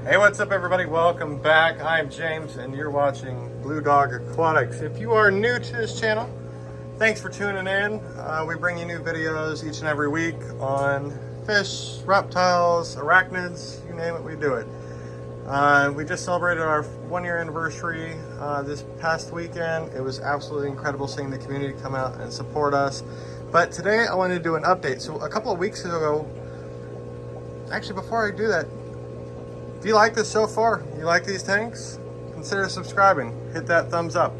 Hey, what's up everybody? Welcome back. I'm James and you're watching Blue Dog Aquatics. If you are new to this channel, thanks for tuning in. We bring you new videos each and every week on fish, reptiles, arachnids, you name it, we do it. We just celebrated our 1-year anniversary this past weekend. It was absolutely incredible seeing the community come out and support us. But today I wanted to do an update. So a couple of weeks ago, actually before I do that, if you like this so far, you like these tanks, consider subscribing, hit that thumbs up.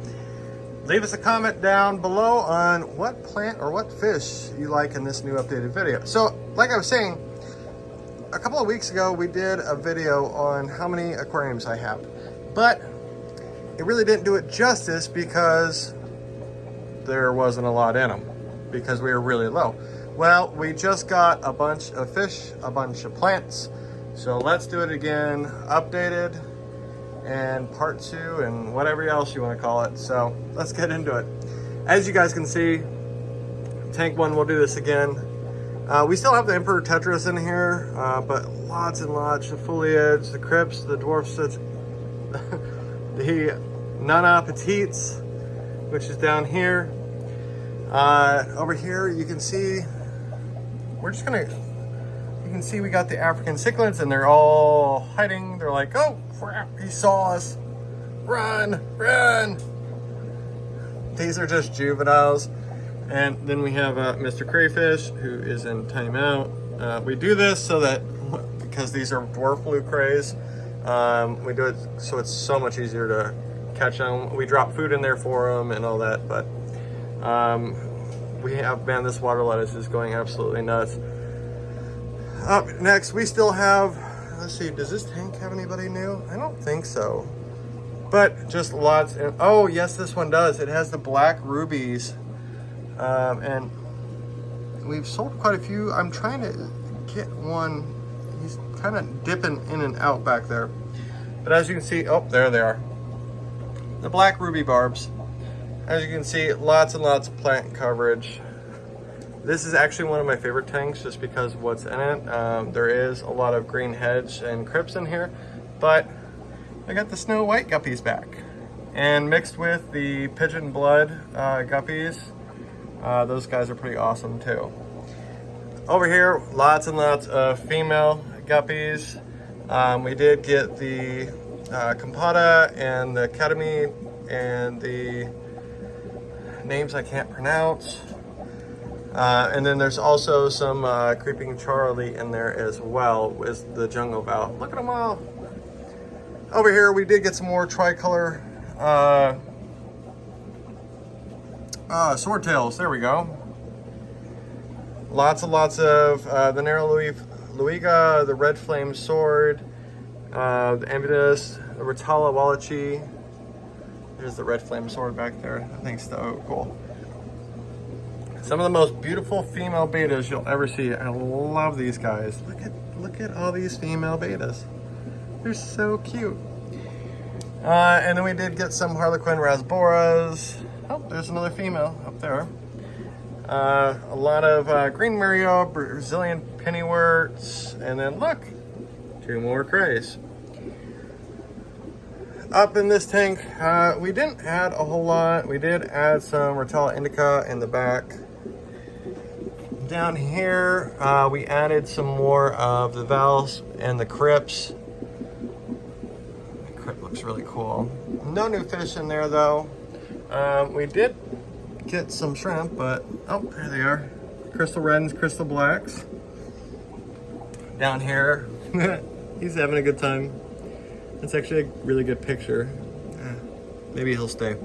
Leave us a comment down below on what plant or what fish you like in this new updated video. So like I was saying, a couple of weeks ago, we did a video on how many aquariums I have, but it really didn't do it justice because there wasn't a lot in them because we were really low. Well, we just got a bunch of fish, a bunch of plants. So let's do it again, updated, and part 2, and whatever else you want to call it. So let's get into it. As you guys can see, tank 1, we'll do this again. We still have the Emperor Tetras in here, but lots and lots of foliage, the crypts, the dwarfs, the Nana Petites, which is down here. Over here, you can see, you can see we got the African cichlids and they're all hiding. They're like, oh crap, he saw us. Run, run. These are just juveniles. And then we have Mr. Crayfish who is in timeout. We do this so that, because these are dwarf blue crays, we do it so it's so much easier to catch them. We drop food in there for them and all that, but we have, man, this water lettuce is going absolutely nuts. Up next, we still have, let's see, does this tank have anybody new? I don't think so. But just lots, and oh yes, this one does. It has the black rubies. And we've sold quite a few. I'm trying to get one. He's kind of dipping in and out back there. But as you can see, oh, there they are. The black ruby barbs. As you can see, lots and lots of plant coverage. This is actually one of my favorite tanks just because of what's in it. There is a lot of green hedge and crypts in here, but I got the snow white guppies back. And mixed with the pigeon blood guppies, those guys are pretty awesome too. Over here, lots and lots of female guppies. We did get the Compata and the Ketamine and the names I can't pronounce. And then there's also some Creeping Charlie in there as well with the jungle valve. Look at them all. Over here, we did get some more tricolor swordtails. There we go. Lots and lots of the Narrow Luiga, the Red Flame Sword, the Ambidus, the Rotala Wallachy. There's the Red Flame Sword back there. I think so cool. Some of the most beautiful female betas you'll ever see. I love these guys. Look at all these female betas. They're so cute. And then we did get some Harlequin Rasboras. Oh, there's another female up there. A lot of Green Mario, Brazilian Pennyworts, and then look, 2 more crays. Up in this tank, we didn't add a whole lot. We did add some Rotala indica in the back. Down here, we added some more of the valves and the crypts. The crypt looks really cool. No new fish in there though. We did get some shrimp, but oh, there they are. Crystal reds, crystal blacks. Down here, he's having a good time. That's actually a really good picture. Maybe he'll stay.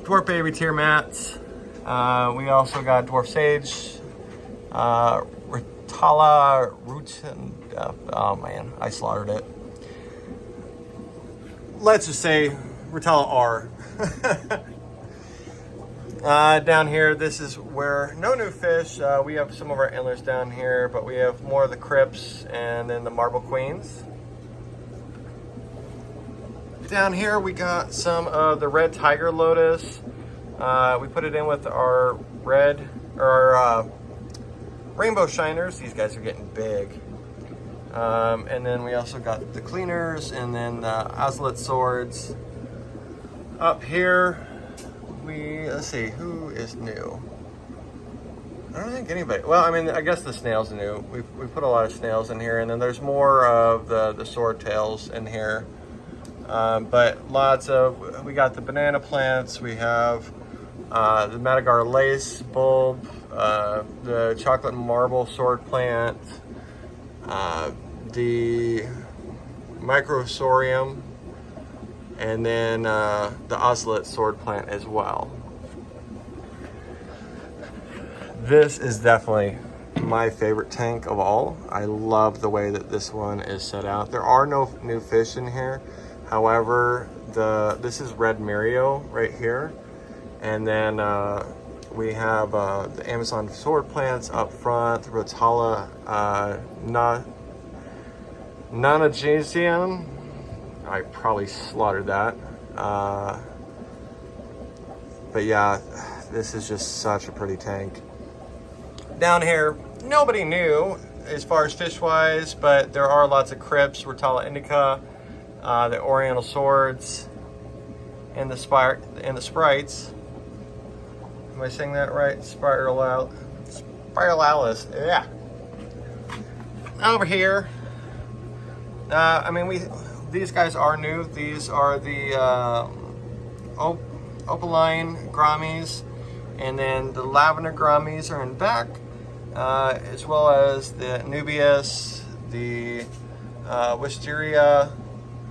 Dwarf baby tier mats. We also got dwarf sage. Rotala roots and oh man, I slaughtered it. Let's just say Rotala R. Down here, this is where no new fish. We have some of our antlers down here, but we have more of the crypts and then the marble queens. Down here we got some of the red tiger lotus. We put it in with our red or our rainbow shiners. These guys are getting big. And then we also got the cleaners and then the ocelot swords. Up here, let's see, who is new? I don't think anybody. Well, I mean, I guess the snails are new. We put a lot of snails in here, and then there's more of the sword tails in here. But we got the banana plants. We have the Madagar lace bulb, the chocolate marble sword plant, the microsorium, and then the ocelot sword plant as well. This is definitely my favorite tank of all. I love the way that this one is set out. There are no new fish in here. However, this is red Mirio right here. And then we have the Amazon sword plants up front, the Rotala Nanagesium. I probably slaughtered that. But yeah, this is just such a pretty tank. Down here, nobody new as far as fish-wise, but there are lots of crypts, Rotala indica, the Oriental swords, and the sprites. Am I saying that right? Spiralalis, yeah. Over here, I mean, these guys are new. These are the opaline grommies, and then the lavender grommies are in back, as well as the Nubius, the wisteria,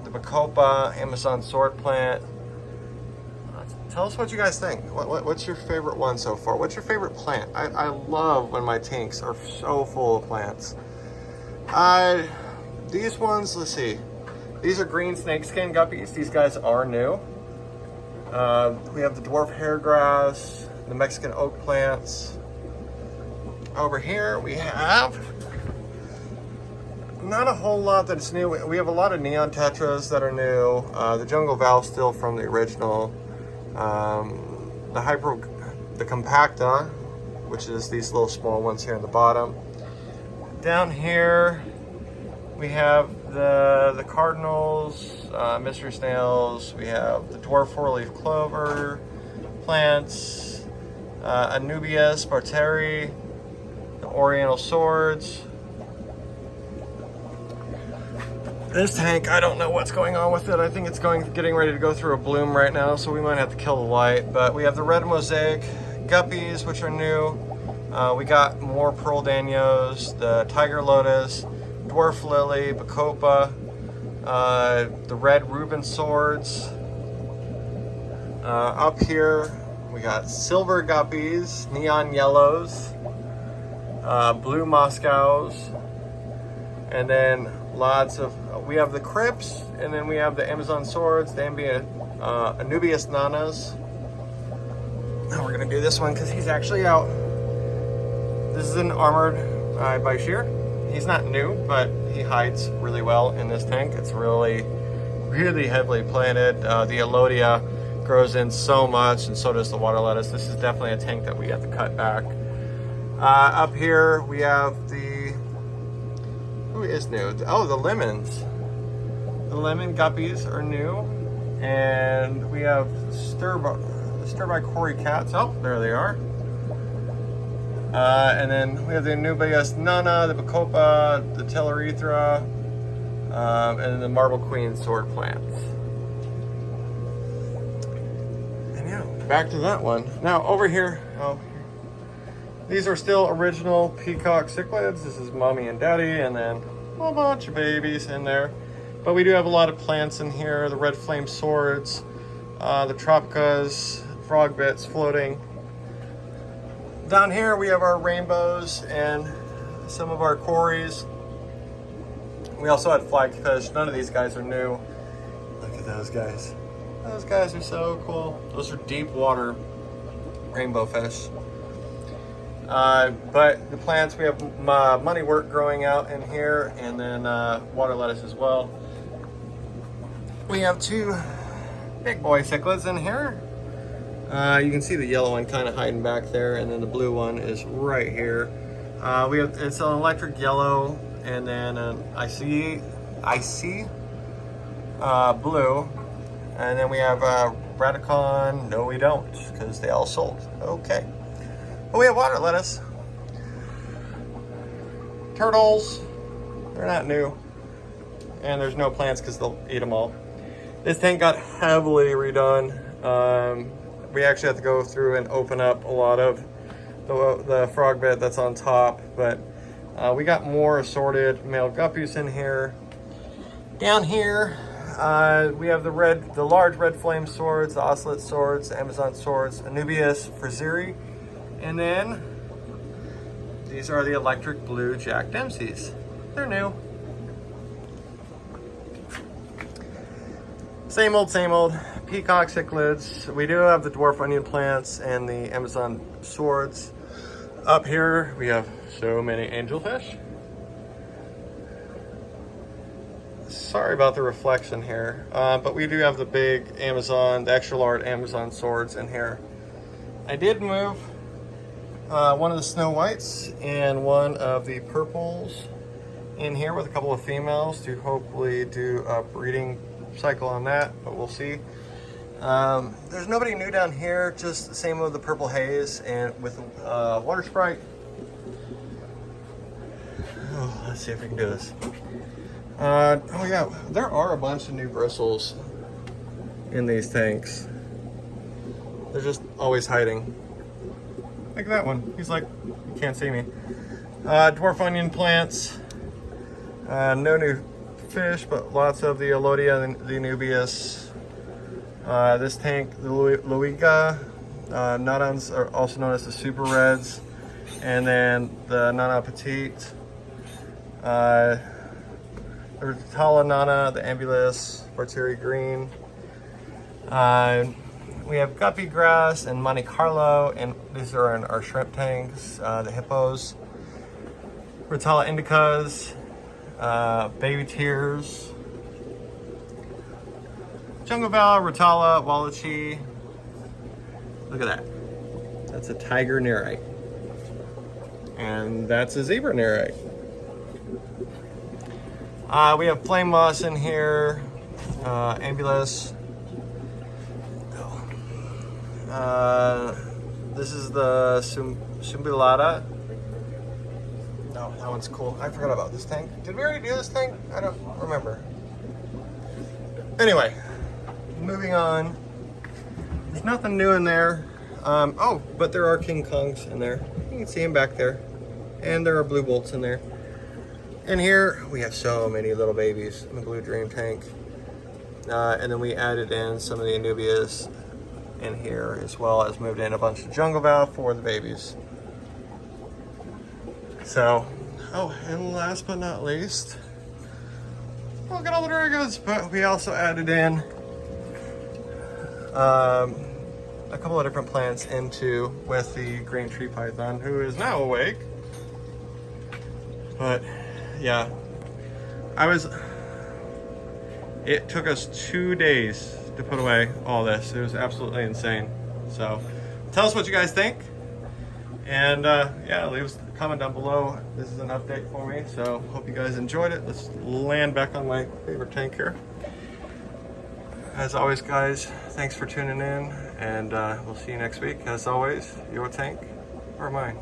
the bacopa, Amazon sword plant. Tell us what you guys think. What's your favorite one so far? What's your favorite plant? I love when my tanks are so full of plants. These ones, let's see. These are green snakeskin guppies. These guys are new. We have the dwarf hairgrass, the Mexican oak plants. Over here we have not a whole lot that's new. We have a lot of neon tetras that are new. The jungle valve still from the original. The compacta, which is these little small ones here on the bottom. Down here we have the cardinals, mystery snails. We have the dwarf four-leaf clover plants, Anubias barteri, the Oriental swords. This tank, I don't know what's going on with it. I think it's getting ready to go through a bloom right now, so we might have to kill the light. But we have the red mosaic guppies, which are new. We got more pearl danios, the tiger lotus, dwarf lily, bacopa, the red Reuben swords. Up here, we got silver guppies, neon yellows, blue Moscows, and then we have the crypts, and then we have the Amazon swords, the Anubias nanas. Now we're gonna do this one because he's actually out. This is an armored Bashir. He's not new, but he hides really well in this tank. It's really, really heavily planted. The Elodia grows in so much, and so does the water lettuce. This is definitely a tank that we have to cut back. Up here we have who is new? Oh, the lemons. The lemon guppies are new. And we have stir-by Cory cats. Oh, there they are. And then we have the Anubias nana, the bacopa, the Telurethra, and then the marble queen sword plants. And yeah, back to that one. Now over here, these are still original peacock cichlids. This is mommy and daddy, and then a bunch of babies in there. But we do have a lot of plants in here. The red flame swords, the tropicas, frog bits floating. Down here we have our rainbows and some of our cories. We also had flagfish. None of these guys are new. Look at those guys. Those guys are so cool. Those are deep water rainbow fish. But the plants, we have moneywort growing out in here, and then water lettuce as well. We have two big boy cichlids in here. You can see the yellow one kind of hiding back there, and then the blue one is right here. It's an electric yellow, and then an icy blue, and then we have Radicon. No, we don't, because they all sold. Okay. But we have water lettuce. Turtles, they're not new. And there's no plants because they'll eat them all. This tank got heavily redone. We actually have to go through and open up a lot of the frog bed that's on top, but we got more assorted male guppies in here. Down here, we have the large red flame swords, the ocelot swords, the Amazon swords, Anubias, Fraziri, and then these are the electric blue Jack Dempseys. They're new. Same old peacock cichlids. We do have the dwarf onion plants and the Amazon swords. Up here, we have so many angelfish. Sorry about the reflection here, but we do have the big Amazon, the extra large Amazon swords in here. I did move one of the snow whites and one of the purples in here with a couple of females to hopefully do a breeding cycle on that, but we'll see. There's nobody new down here, just the same with the purple haze and with water sprite. Oh, let's see if we can do this. Oh yeah, there are a bunch of new bristles in these tanks. They're just always hiding. Like that one. He's like, you can't see me. Dwarf onion plants. No new fish, but lots of the Elodia and the Anubias. This tank, the Luiga, Nodons are also known as the Super Reds, and then the Nana Petite, the Ritala Nana, the Ambulus, Barteri Green. We have guppy grass and Monte Carlo, and these are in our shrimp tanks, the hippos, Ritala indicas, baby tears, jungle val, Ritala, Wallachy. Look at that. That's a tiger nerite. And that's a zebra nerite. We have flame moss in here, Ambulus. This is the Sumbulata. No, that one's cool. I forgot about this tank. Did we already do this tank? I don't remember. Anyway, moving on. There's nothing new in there. Oh, but there are King Kongs in there. You can see them back there. And there are blue bolts in there. In here, we have so many little babies in the Blue Dream tank. And then we added in some of the Anubias in here, as well as moved in a bunch of jungle val for the babies. So, oh, and last but not least, look at all the dragons, but we also added in a couple of different plants into with the green tree python, who is now awake. But yeah, it took us 2 days to put away all this. It was absolutely insane. So tell us what you guys think, and yeah, leave us a comment down below. This is an update for me, so hope you guys enjoyed it. Let's land back on my favorite tank here. As always, guys, thanks for tuning in, and we'll see you next week. As always, your tank or mine.